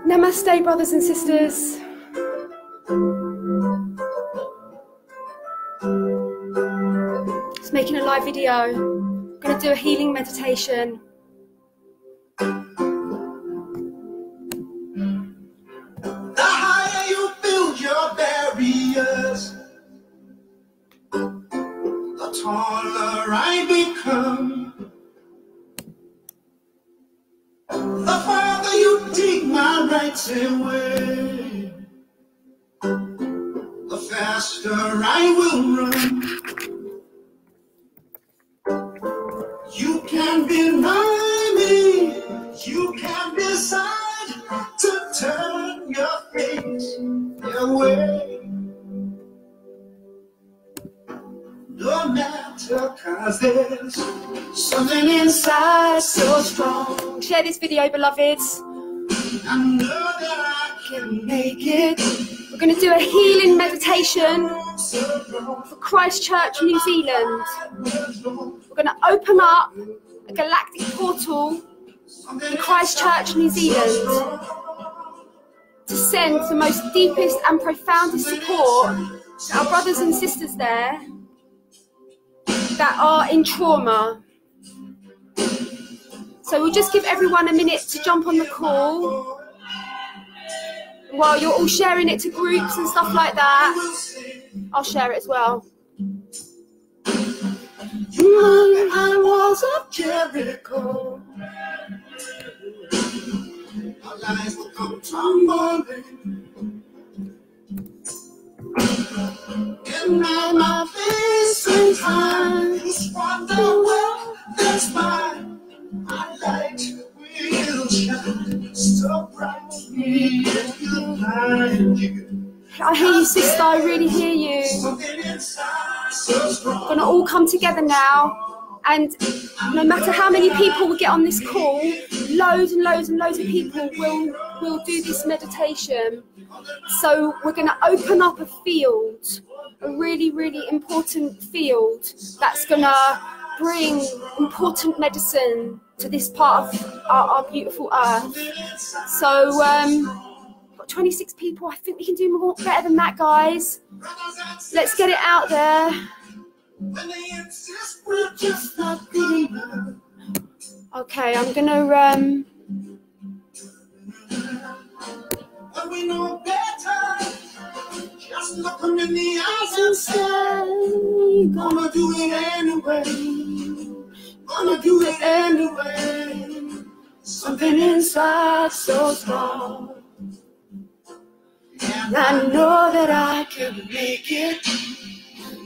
Namaste, brothers and sisters. Just making a live video. I'm going to do a healing meditation. The higher you build your barriers, the taller I become. The farther you dig my rights away, the faster I will run. You can deny me, you can decide to turn your face away. No matter, 'cause there's something inside so strong. Share this video, beloveds. I know that I can make it. We're going to do a healing meditation for Christchurch, New Zealand. We're going to open up a galactic portal in Christchurch, New Zealand to send the most deepest and profoundest support to our brothers and sisters there that are in trauma. So we'll just give everyone a minute to jump on the call while you're all sharing it to groups and stuff like that. I'll share it as well. I was of Jericho. Our lives will come tumbling. And now my face and times wonder well, that's mine. My light will shine so brightly if you find you. I hear you, sister. I really hear you. We're going to all come together now, and no matter how many people will get on this call, loads and loads and loads of people will do this meditation. So we're going to open up a field, a really, really important field that's going to bring important medicine to this part of our beautiful earth. So, got 26 people. I think we can do more better than that, guys. Let's get it out there. Okay, I'm gonna we know better. Just look them in the eyes and say, gonna do it anyway. Gonna do it anyway. Something inside so strong. And I know that I can make it.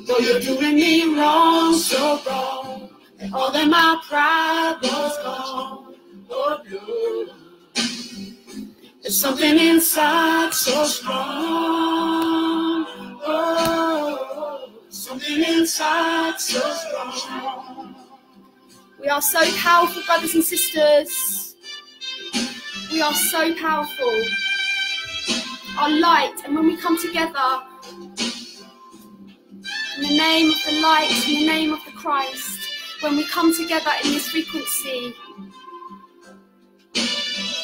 Though you're doing me wrong, so wrong. And all that my pride was gone. Oh no. There's something inside so strong. Oh, something inside so strong. We are so powerful, brothers and sisters. We are so powerful. Our light, and when we come together in the name of the light, in the name of the Christ, when we come together in this frequency,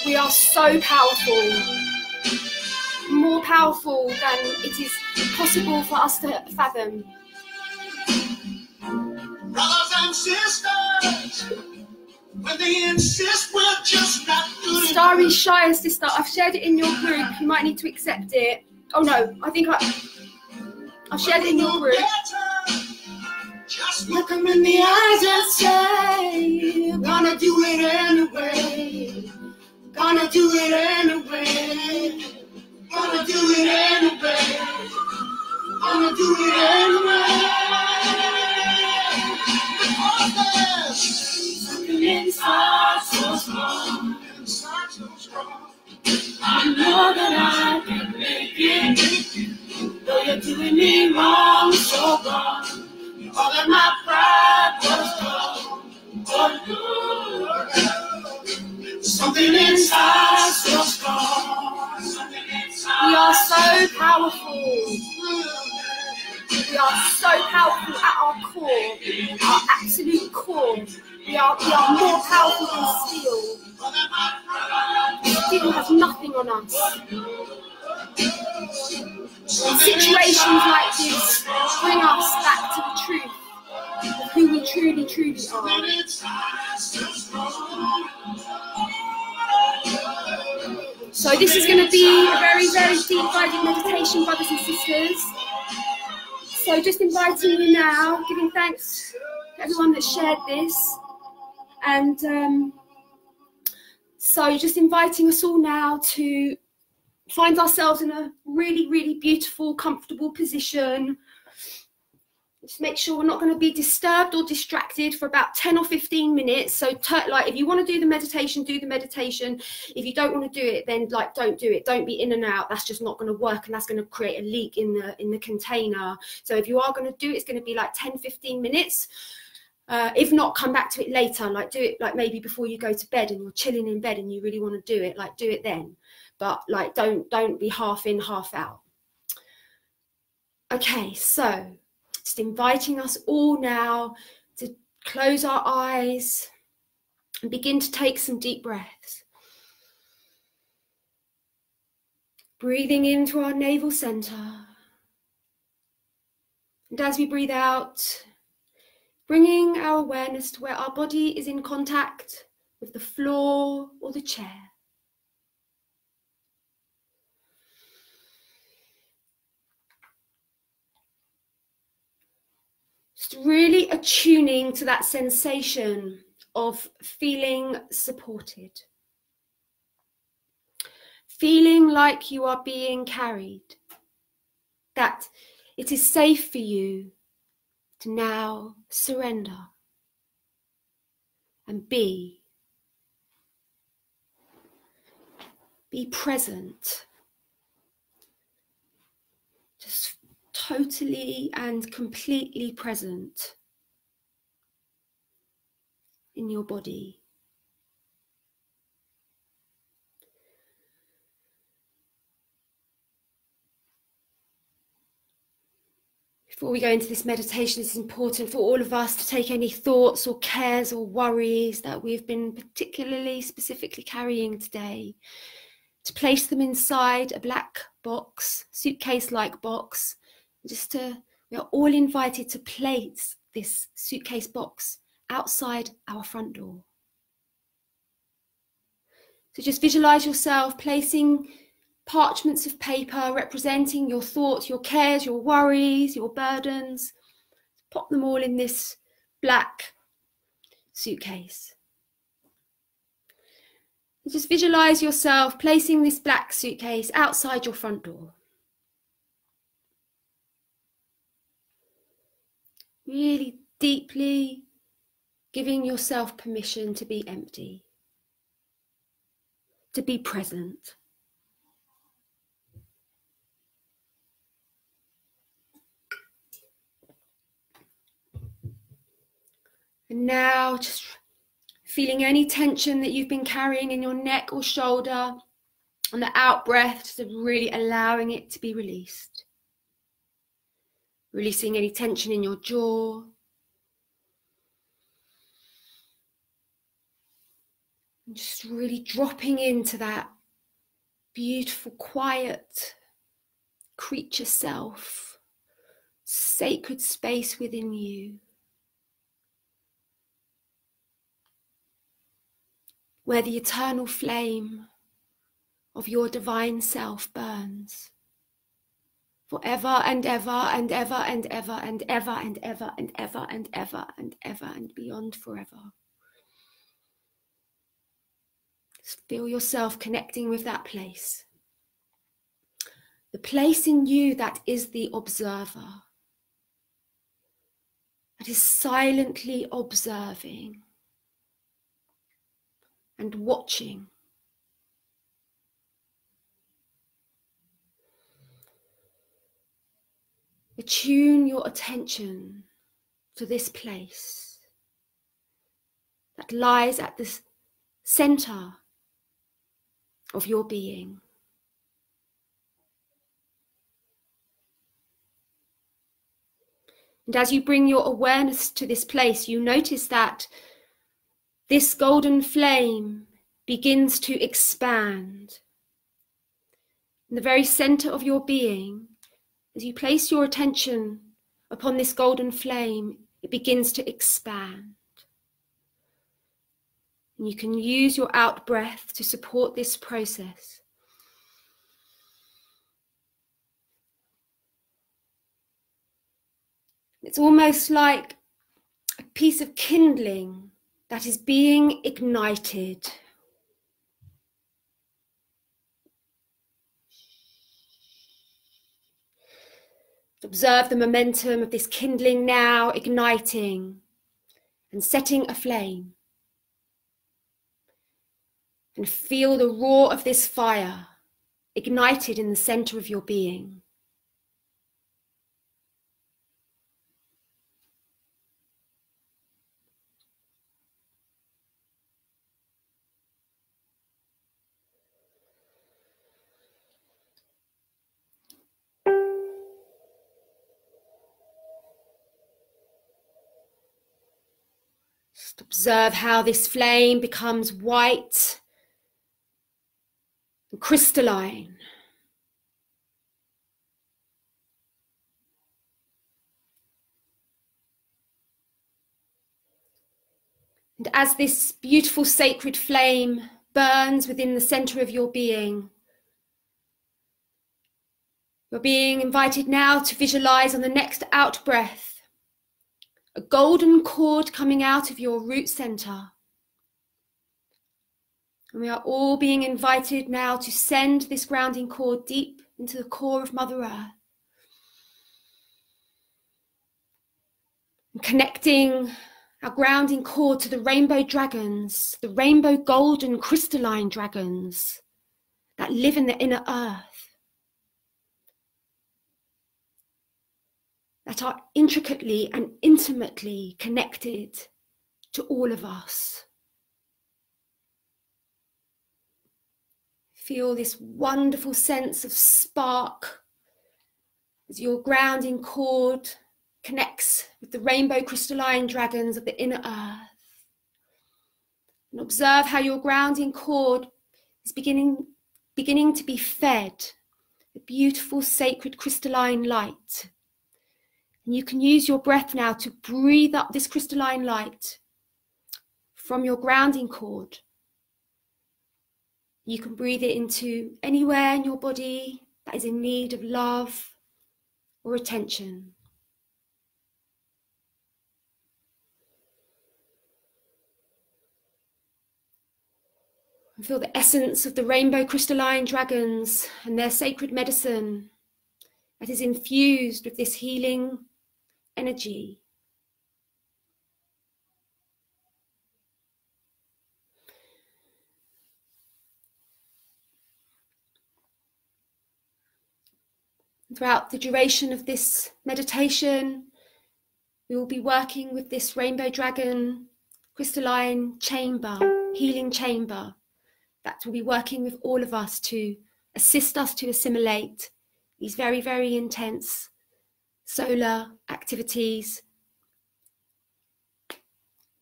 we are so powerful, more powerful than it is possible for us to fathom. Brothers and sisters, when they insist we're just not good. Starry Shire sister, I've shared it in your group. You might need to accept it. Oh no, I think I've shared it in your group. Just look them in the eyes and say, gonna do it anyway. Gonna do it anyway. Gonna do it anyway. Gonna do it anyway. Something inside so strong. Inside so strong. I know that I can make it. Though you're doing me wrong, so wrong. All of my pride was gone. Oh no. Something inside so strong. We are so powerful. We are so powerful at our core, our absolute core. We are more powerful than steel. Satan has nothing on us. And situations like this bring us back to the truth of who we truly, truly are. So this is going to be a very, very deep guided meditation, brothers and sisters. So just inviting you now, giving thanks to everyone that shared this. And so just inviting us all now to find ourselves in a really, really beautiful, comfortable position. Just make sure we're not going to be disturbed or distracted for about 10 or 15 minutes. So like, if you want to do the meditation, do the meditation. If you don't want to do it, then like, don't do it. Don't be in and out. That's just not going to work, and that's going to create a leak in the container. So if you are going to do it, it's going to be like 10, 15 minutes. If not, come back to it later. Like, do it like maybe before you go to bed and you're chilling in bed and you really want to do it, like do it then. But like, don't be half in, half out. Okay, so just inviting us all now to close our eyes and begin to take some deep breaths. Breathing into our navel center. And as we breathe out, bringing our awareness to where our body is in contact with the floor or the chair. Just really attuning to that sensation of feeling supported. Feeling like you are being carried. That it is safe for you to now surrender and be present. Just totally and completely present in your body. Before we go into this meditation, it's important for all of us to take any thoughts or cares or worries that we've been particularly, specifically carrying today, to place them inside a black box, suitcase-like box. We are all invited to place this suitcase box outside our front door. So just visualize yourself placing parchments of paper representing your thoughts, your cares, your worries, your burdens. Pop them all in this black suitcase. And just visualize yourself placing this black suitcase outside your front door. Really deeply giving yourself permission to be empty, to be present. And now just feeling any tension that you've been carrying in your neck or shoulder, on the out breath, just really allowing it to be released. Releasing any tension in your jaw. And just really dropping into that beautiful, quiet creature self, sacred space within you, where the eternal flame of your divine self burns forever and ever and ever and ever and ever and ever and ever and ever and ever and beyond forever. Just feel yourself connecting with that place. The place in you that is the observer, that is silently observing and watching. Attune your attention to this place that lies at the center of your being. And as you bring your awareness to this place, you notice that this golden flame begins to expand. In the very center of your being, as you place your attention upon this golden flame, it begins to expand. And you can use your out breath to support this process. It's almost like a piece of kindling that is being ignited. Observe the momentum of this kindling now igniting and setting aflame. And feel the roar of this fire ignited in the center of your being. Just observe how this flame becomes white and crystalline. And as this beautiful sacred flame burns within the center of your being, you're being invited now to visualize on the next out breath a golden cord coming out of your root center. And we are all being invited now to send this grounding cord deep into the core of Mother Earth. And connecting our grounding cord to the rainbow dragons, the rainbow golden crystalline dragons that live in the inner earth, that are intricately and intimately connected to all of us. Feel this wonderful sense of spark as your grounding cord connects with the rainbow crystalline dragons of the inner earth. And observe how your grounding cord is beginning to be fed a beautiful sacred crystalline light. And you can use your breath now to breathe up this crystalline light from your grounding cord. You can breathe it into anywhere in your body that is in need of love or attention. And feel the essence of the rainbow crystalline dragons and their sacred medicine that is infused with this healing energy. Throughout the duration of this meditation, we will be working with this rainbow dragon crystalline chamber, healing chamber, that will be working with all of us to assist us to assimilate these very, very intense solar activities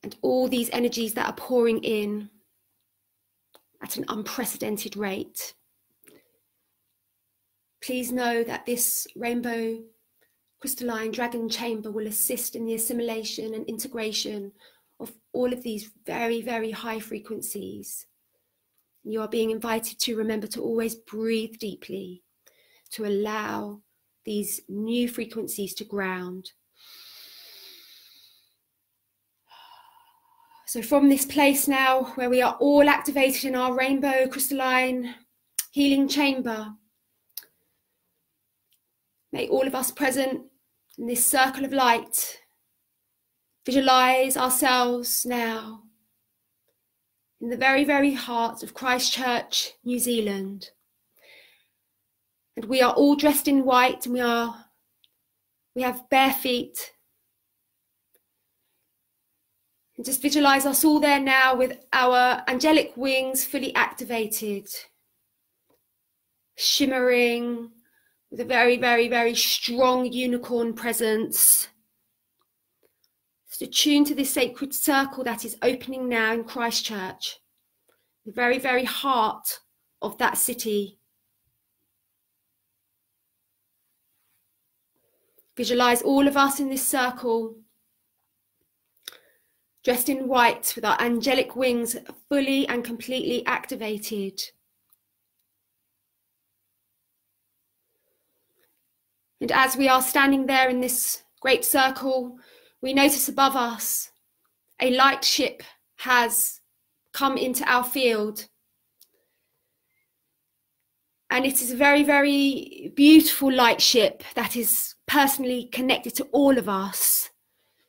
and all these energies that are pouring in at an unprecedented rate. Please know that this rainbow crystalline dragon chamber will assist in the assimilation and integration of all of these very, very high frequencies. You are being invited to remember to always breathe deeply, to allow these new frequencies to ground. So from this place now, where we are all activated in our rainbow crystalline healing chamber, may all of us present in this circle of light visualize ourselves now in the very, very heart of Christchurch, New Zealand. And we are all dressed in white, and we have bare feet. And just visualize us all there now with our angelic wings fully activated, shimmering with a very, very, very strong unicorn presence. Just attune to this sacred circle that is opening now in Christchurch. the very, very heart of that city. Visualize all of us in this circle, dressed in white with our angelic wings fully and completely activated. And as we are standing there in this great circle, we notice above us a light ship has come into our field. And it is a very, very beautiful light ship that is personally connected to all of us.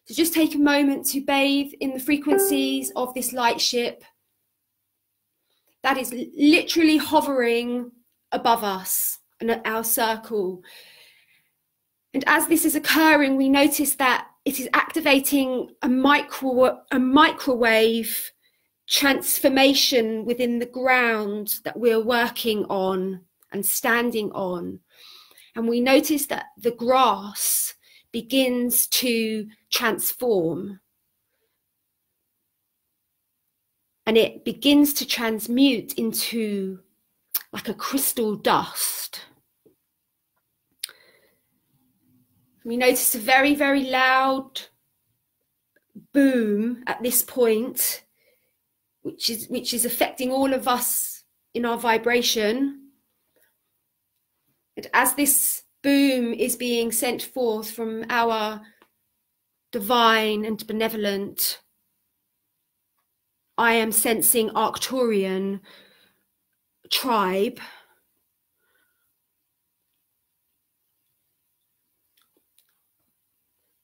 So just take a moment to bathe in the frequencies of this light ship that is literally hovering above us and at our circle. And as this is occurring, we notice that it is activating a microwave transformation within the ground that we're working on and standing on. And we notice that the grass begins to transform. And it begins to transmute into like a crystal dust. We notice a very, very loud boom at this point, which is affecting all of us in our vibration. And as this boom is being sent forth from our divine and benevolent, I am sensing Arcturian tribe,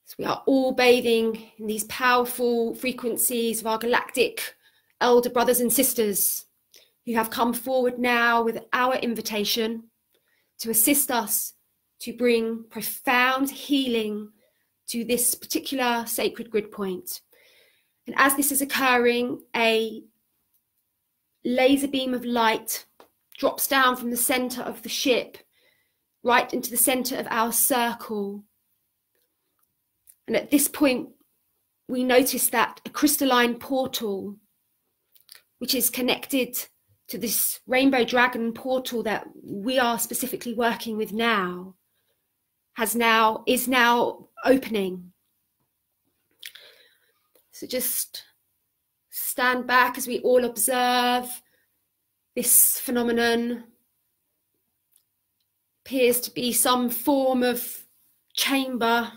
so we are all bathing in these powerful frequencies of our galactic elder brothers and sisters who have come forward now with our invitation to assist us to bring profound healing to this particular sacred grid point. And as this is occurring, a laser beam of light drops down from the center of the ship right into the center of our circle. And at this point, we notice that a crystalline portal, which is connected to this rainbow dragon portal that we are specifically working with now, is now opening. So just stand back as we all observe this phenomenon. Appears to be some form of chamber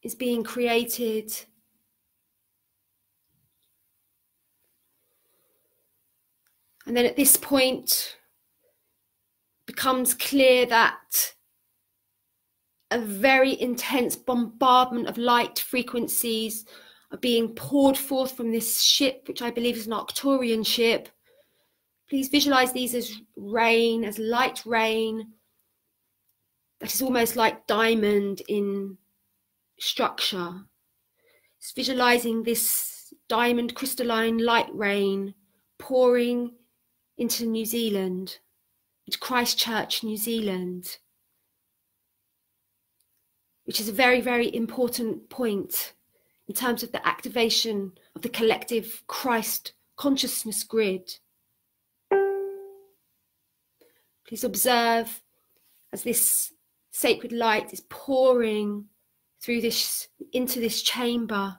is being created. And then at this point, it becomes clear that a very intense bombardment of light frequencies are being poured forth from this ship, which I believe is an Arcturian ship. Please visualize these as rain, as light rain that is almost like diamond in structure. It's visualizing this diamond crystalline light rain pouring into New Zealand, into Christchurch, New Zealand, which is a very, very important point in terms of the activation of the collective Christ consciousness grid. Please observe as this sacred light is pouring through this, into this chamber.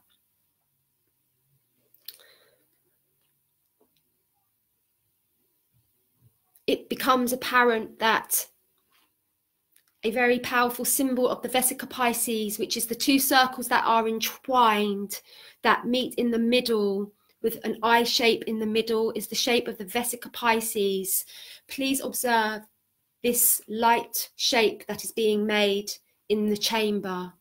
It becomes apparent that a very powerful symbol of the Vesica Pisces, which is the two circles that are entwined, that meet in the middle with an eye shape in the middle, is the shape of the Vesica Pisces. Please observe this light shape that is being made in the chamber.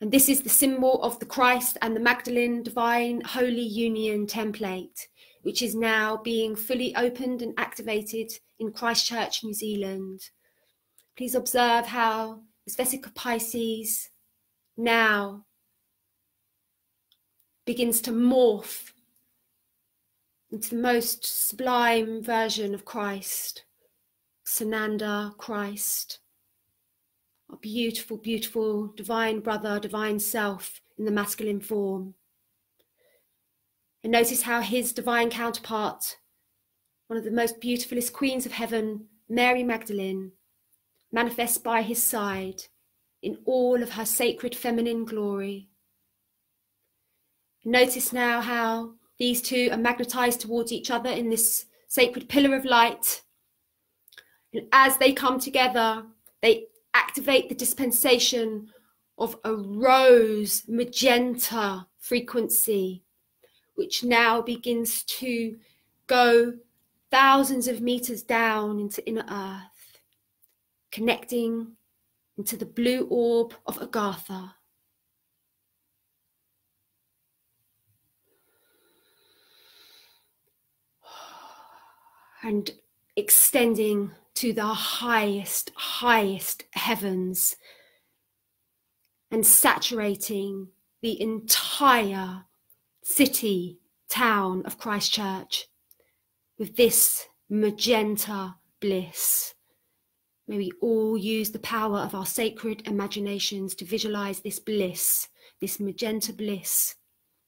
And this is the symbol of the Christ and the Magdalene Divine Holy Union template, which is now being fully opened and activated in Christchurch, New Zealand. Please observe how this Vesica Pisces now begins to morph into the most sublime version of Christ, Sananda Christ, our beautiful, beautiful divine brother, divine self in the masculine form. And notice how his divine counterpart, one of the most beautifulest queens of heaven, Mary Magdalene, manifests by his side in all of her sacred feminine glory. Notice now how these two are magnetized towards each other in this sacred pillar of light. And as they come together, they activate the dispensation of a rose magenta frequency, which now begins to go thousands of meters down into inner earth, connecting into the blue orb of Agartha. And extending to the highest heavens and saturating the entire city, town of Christchurch with this magenta bliss. May we all use the power of our sacred imaginations to visualize this bliss, this magenta bliss,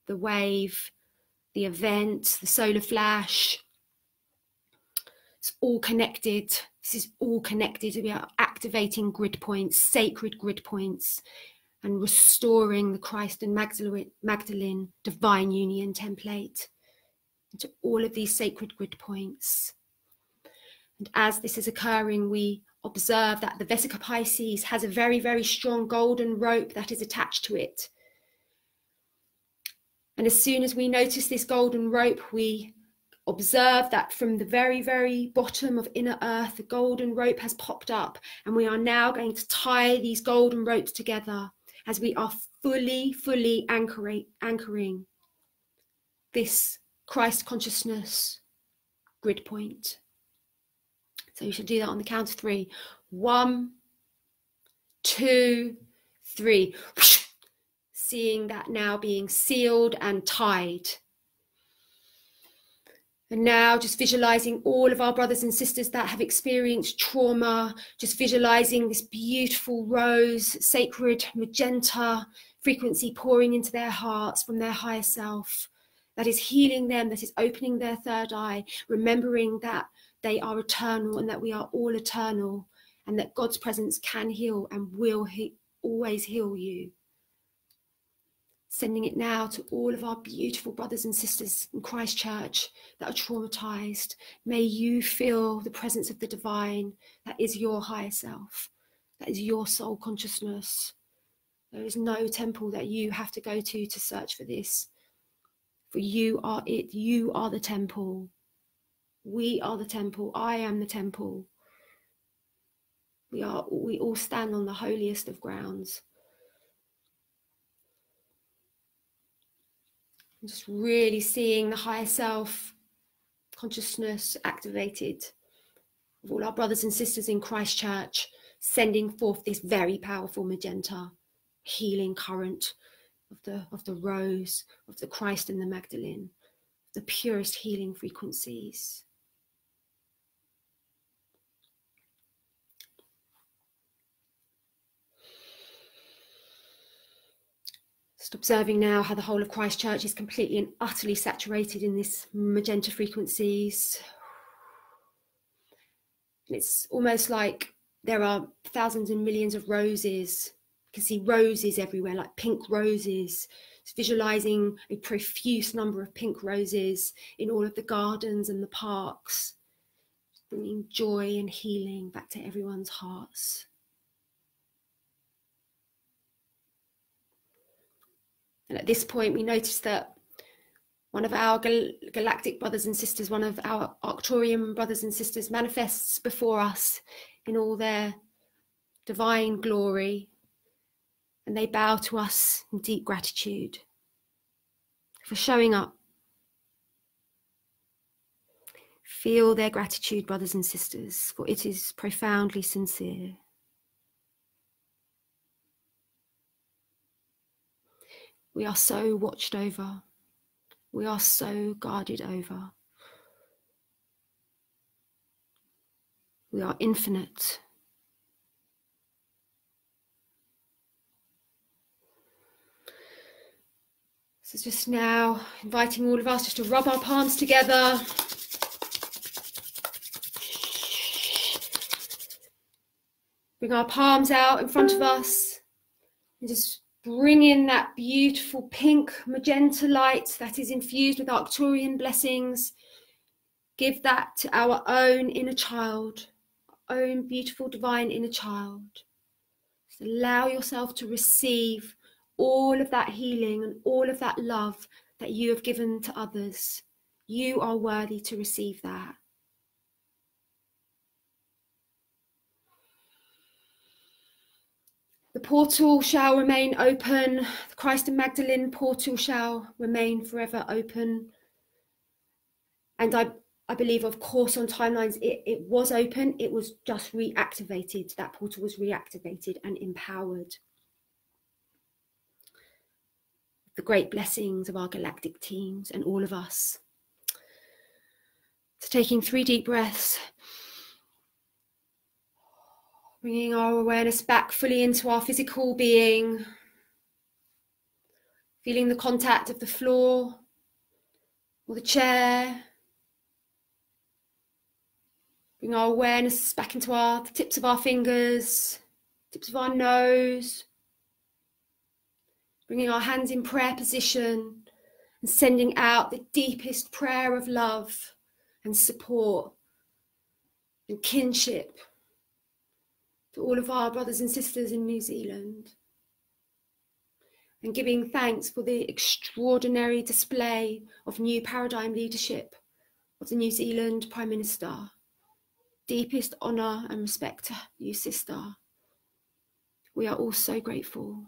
the wave, the event, the solar flash. It's all connected. This is all connected. We are activating grid points, sacred grid points, and restoring the Christ and Magdalene divine union template into all of these sacred grid points. And as this is occurring, we observe that the Vesica Pisces has a very, very strong golden rope that is attached to it. And as soon as we notice this golden rope, we observe that from the very, very bottom of inner earth, the golden rope has popped up, and we are now going to tie these golden ropes together as we are fully anchoring this Christ consciousness grid point. So you should do that on the count of 3. 1, 2, 3. Seeing that now being sealed and tied. And now just visualizing all of our brothers and sisters that have experienced trauma, just visualizing this beautiful rose, sacred magenta frequency pouring into their hearts from their higher self, that is healing them, that is opening their third eye, remembering that they are eternal and that we are all eternal, and that God's presence can heal and will always heal you. Sending it now to all of our beautiful brothers and sisters in Christchurch that are traumatized. May you feel the presence of the divine. That is your higher self. That is your soul consciousness. There is no temple that you have to go to search for this. For you are it. You are the temple. We are the temple. I am the temple. We all stand on the holiest of grounds. And just really seeing the higher self consciousness activated of all our brothers and sisters in Christchurch, sending forth this very powerful magenta healing current of the rose, of the Christ and the Magdalene, the purest healing frequencies. Just observing now how the whole of Christchurch is completely and utterly saturated in this magenta frequencies. And it's almost like there are thousands and millions of roses. You can see roses everywhere, like pink roses. It's visualizing a profuse number of pink roses in all of the gardens and the parks, bringing joy and healing back to everyone's hearts. And at this point, we notice that one of our galactic brothers and sisters, one of our Arcturian brothers and sisters, manifests before us in all their divine glory. And they bow to us in deep gratitude for showing up. Feel their gratitude, brothers and sisters, for it is profoundly sincere. We are so watched over. We are so guarded over. We are infinite. So just now inviting all of us just to rub our palms together. Bring our palms out in front of us and just bring in that beautiful pink magenta light that is infused with Arcturian blessings. Give that to our own inner child, our own beautiful divine inner child. Just allow yourself to receive all of that healing and all of that love that you have given to others. You are worthy to receive that. The portal shall remain open. The Christ and Magdalene portal shall remain forever open. And I believe, of course, on timelines, it was open. It was just reactivated. That portal was reactivated and empowered. The great blessings of our galactic teams and all of us. So taking 3 deep breaths. Bringing our awareness back fully into our physical being. Feeling the contact of the floor or the chair. Bring our awareness back into the tips of our fingers, tips of our nose. Bringing our hands in prayer position and sending out the deepest prayer of love and support and kinship to all of our brothers and sisters in New Zealand, and giving thanks for the extraordinary display of new paradigm leadership of the New Zealand Prime Minister. Deepest honour and respect to you, sister. We are all so grateful.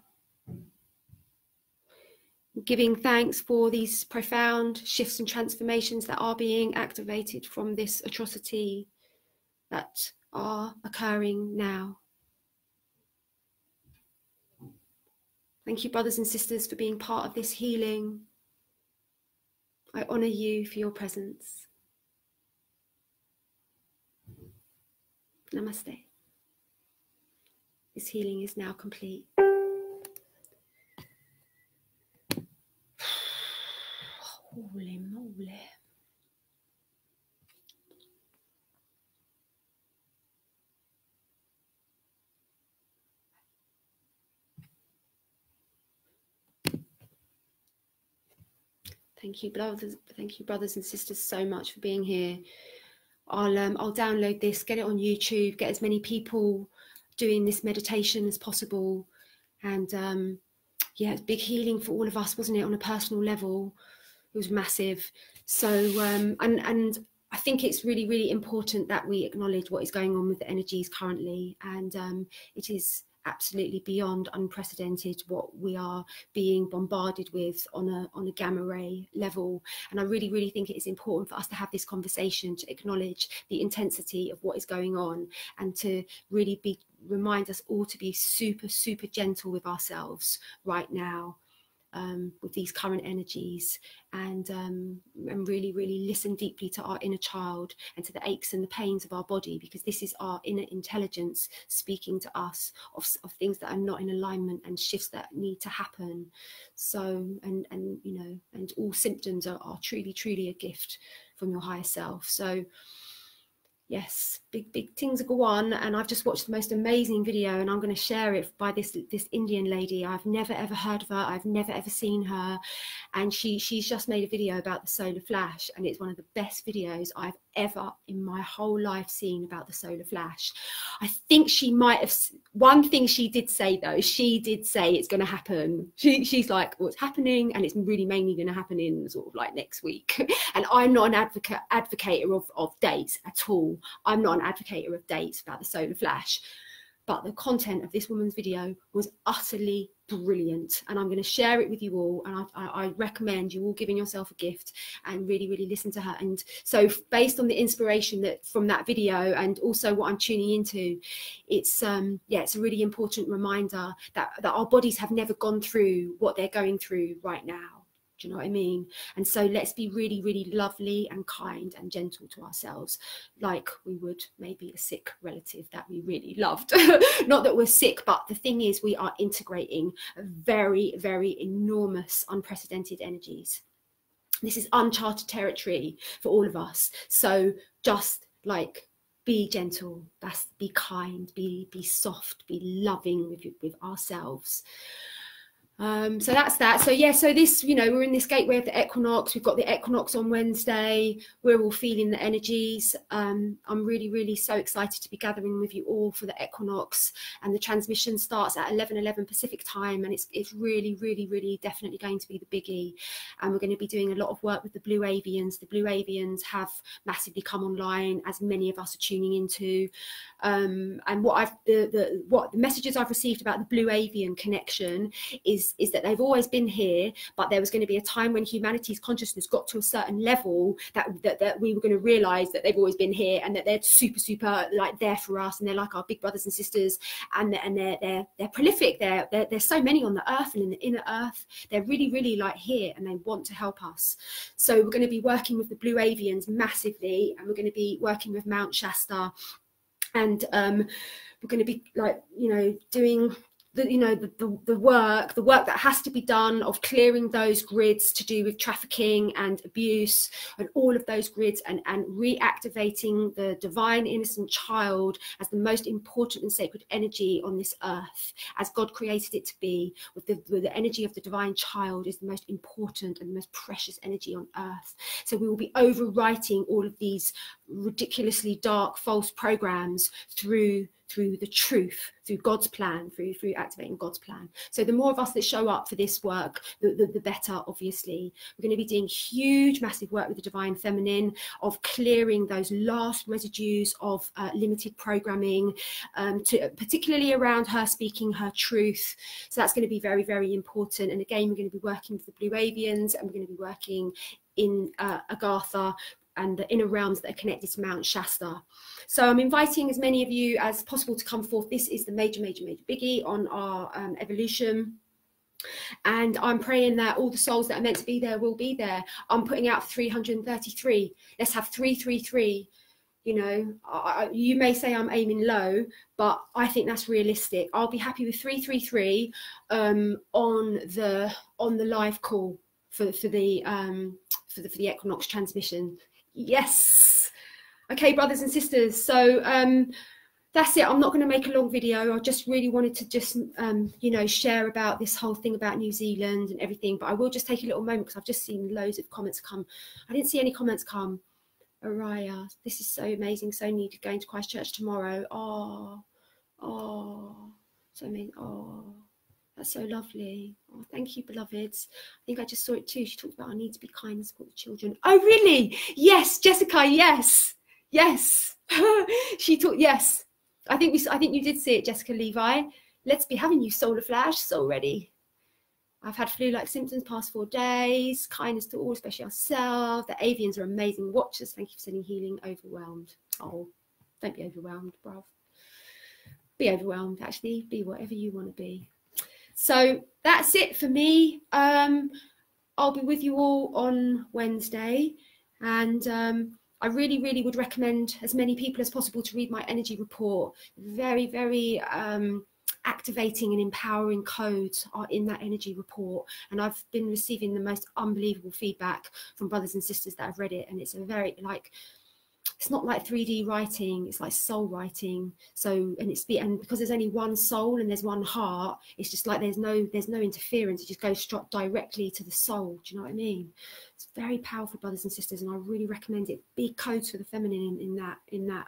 Giving thanks for these profound shifts and transformations that are being activated from this atrocity that are occurring now. Thank you, brothers and sisters, for being part of this healing. I honour you for your presence. Namaste. This healing is now complete. Holy moly. Thank you, brothers and sisters, so much for being here. I'll download this, get it on YouTube, get as many people doing this meditation as possible. And yeah, it's big healing for all of us, wasn't it, on a personal level? It was massive. So and I think it's really, really important that we acknowledge what is going on with the energies currently. And it is absolutely beyond unprecedented what we are being bombarded with on a gamma ray level. And I really, really think it is important for us to have this conversation, to acknowledge the intensity of what is going on, and to really remind us all to be super, super gentle with ourselves right now. With these current energies, and really, really listen deeply to our inner child and to the aches and the pains of our body, because this is our inner intelligence speaking to us of things that are not in alignment and shifts that need to happen. So, and you know, and all symptoms are truly, truly a gift from your higher self. So yes, big things go on. And I've just watched the most amazing video, and I'm going to share it by this Indian lady. I've never ever heard of her, I've never ever seen her, and she's just made a video about the solar flash, and it's one of the best videos I've ever in my whole life seen about the solar flash. I think she might have, one thing she did say though, she did say it's going to happen. She's like, what's happening, and it's really mainly going to happen in sort of like next week. And I'm not an advocator of dates at all. I'm not an advocator of dates about the solar flash, but the content of this woman's video was utterly brilliant, and I'm going to share it with you all. And I recommend you all giving yourself a gift and really, really listen to her. And so based on the inspiration that from that video, and also what I'm tuning into, it's yeah, it's a really important reminder that our bodies have never gone through what they're going through right now. Do you know what I mean? And so let's be really, really lovely and kind and gentle to ourselves, like we would maybe a sick relative that we really loved. Not that we're sick, but the thing is, we are integrating very, very enormous, unprecedented energies. This is uncharted territory for all of us. So just like, be gentle, be kind, be soft, be loving with ourselves. So that's that. So yeah, so this, you know, we're in this gateway of the equinox. We've got the equinox on Wednesday. We're all feeling the energies. I'm really, really so excited to be gathering with you all for the equinox, and the transmission starts at 11:11 Pacific time, and it's really, really, really definitely going to be the biggie. And we're going to be doing a lot of work with the blue avians. The blue avians have massively come online, as many of us are tuning into. And what the messages I've received about the blue avian connection is that they've always been here, but there was going to be a time when humanity's consciousness got to a certain level that we were going to realize that they've always been here, and that they're super like there for us, and they're like our big brothers and sisters, and they're prolific. There's so many on the earth and in the inner earth. They're really, really like here, and they want to help us. So we're going to be working with the blue avians massively, and we're going to be working with Mount Shasta, and we're going to be, like, you know, doing the work that has to be done of clearing those grids to do with trafficking and abuse, and all of those grids, and reactivating the divine innocent child as the most important and sacred energy on this earth, as God created it to be, with the energy of the divine child is the most important and the most precious energy on earth. So we will be overwriting all of these ridiculously dark, false programs through the truth, through God's plan, through activating God's plan. So the more of us that show up for this work, the better, obviously. We're going to be doing huge, massive work with the divine feminine, of clearing those last residues of limited programming, particularly around her speaking her truth. So that's going to be very, very important. And again, we're going to be working with the blue avians, and we're going to be working in Agartha and the inner realms that are connected to Mount Shasta. So I'm inviting as many of you as possible to come forth. This is the major biggie on our evolution. And I'm praying that all the souls that are meant to be there will be there. I'm putting out 333. Let's have 333. You know, you may say I'm aiming low, but I think that's realistic. I'll be happy with 333 on the live call for the equinox transmission. Yes. Okay, brothers and sisters. So that's it. I'm not going to make a long video. I just really wanted to just, you know, share about this whole thing about New Zealand and everything. But I will just take a little moment, because I've just seen loads of comments come. I didn't see any comments come. Araya, this is so amazing. So needed. Going to Christchurch tomorrow. Oh, so amazing. Oh, that's so lovely. Oh, thank you, beloveds. I think I just saw it too. She talked about our need to be kind and support the children. Oh, really? Yes, Jessica. Yes. She talked. Yes, I think you did see it, Jessica Levi. Let's be having you solar flash. So ready. I've had flu-like symptoms past 4 days. Kindness to all, especially ourselves. The avians are amazing watchers. Thank you for sending healing. Overwhelmed. Oh, don't be overwhelmed, bruv. Be overwhelmed, actually. Be whatever you want to be. So that's it for me. I'll be with you all on Wednesday, and I really, really would recommend as many people as possible to read my energy report. Very, very activating and empowering codes are in that energy report, and I've been receiving the most unbelievable feedback from brothers and sisters that have read it. And it's a very, like, it's not like 3D writing, it's like soul writing. So, and because there's only one soul and there's one heart, it's just like there's no interference. It just goes directly to the soul. Do you know what I mean? It's very powerful, brothers and sisters, and I really recommend it. Big codes for the feminine in that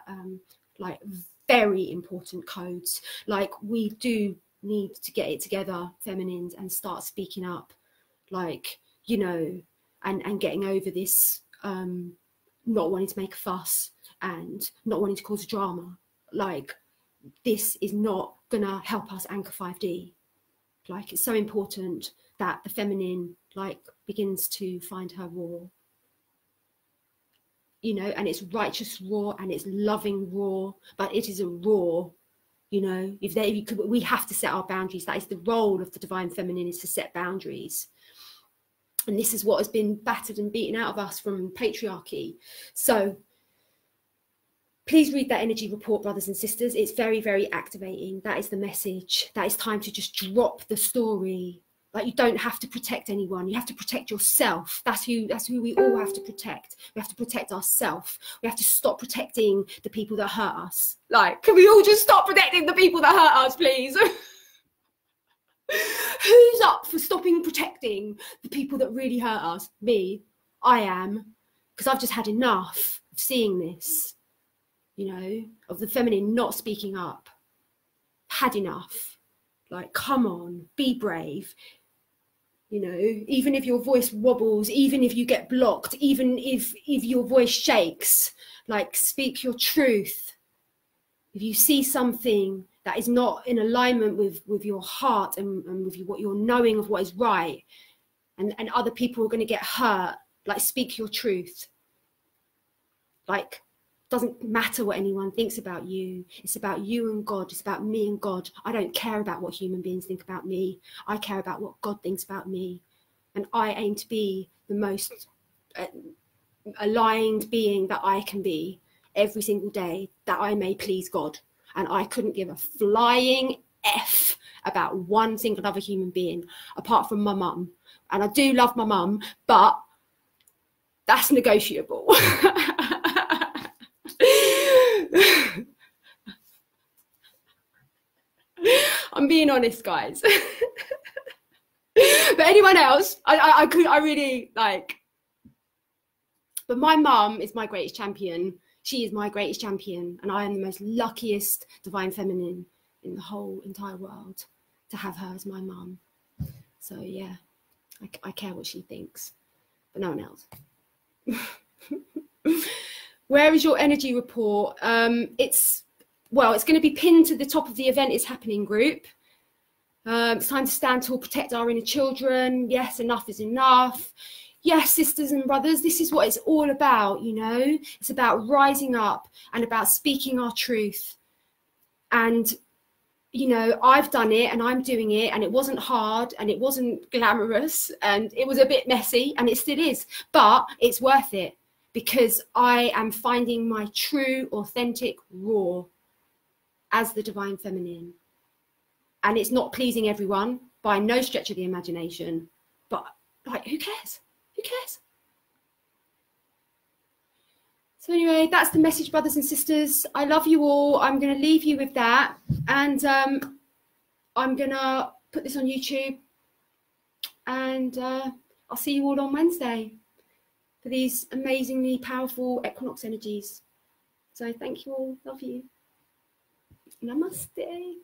like very important codes. Like, we do need to get it together, feminines, and start speaking up, like, you know, and getting over this not wanting to make a fuss and not wanting to cause drama. Like, this is not gonna help us anchor 5D. Like, it's so important that the feminine, like, begins to find her raw, you know, and it's righteous raw and it's loving raw, but it is a raw, you know. We have to set our boundaries. That is the role of the divine feminine, is to set boundaries. And this is what has been battered and beaten out of us from patriarchy. So please read that energy report, brothers and sisters. It's very, very activating. That is the message. That it's time to just drop the story. Like, you don't have to protect anyone. You have to protect yourself. That's who we all have to protect. We have to protect ourselves. We have to stop protecting the people that hurt us. Like, can we all just stop protecting the people that hurt us, please? Who's up for stopping protecting the people that really hurt us? Me. I am. Because I've just had enough of seeing this, you know, of the feminine not speaking up. Had enough. Like, come on, be brave. You know, even if your voice wobbles, even if you get blocked, even if your voice shakes, like, speak your truth. If you see something that is not in alignment with your heart and with what you're knowing of what is right, and other people are going to get hurt, like, speak your truth. Like, doesn't matter what anyone thinks about you. It's about you and God. It's about me and God. I don't care about what human beings think about me. I care about what God thinks about me. And I aim to be the most aligned being that I can be every single day, that I may please God. And I couldn't give a flying F about one single other human being, apart from my mum. And I do love my mum, but that's negotiable. I'm being honest, guys. But anyone else, I really like. But my mum is my greatest champion. She is my greatest champion, and I am the most luckiest divine feminine in the whole entire world to have her as my mum. So yeah, I care what she thinks, but no one else. Where is your energy report? It's going to be pinned to the top of the Event is Happening group. It's time to stand tall, protect our inner children. Yes, enough is enough. Yes, sisters and brothers, this is what it's all about, you know. It's about rising up and about speaking our truth. And, you know, I've done it and I'm doing it, and it wasn't hard and it wasn't glamorous and it was a bit messy, and it still is, but it's worth it because I am finding my true, authentic, raw as the divine feminine. And it's not pleasing everyone by no stretch of the imagination, but like, who cares? Who cares? So anyway, that's the message, brothers and sisters. I love you all. I'm going to leave you with that. And I'm going to put this on YouTube. And I'll see you all on Wednesday for these amazingly powerful equinox energies. So thank you all. Love you. Namaste.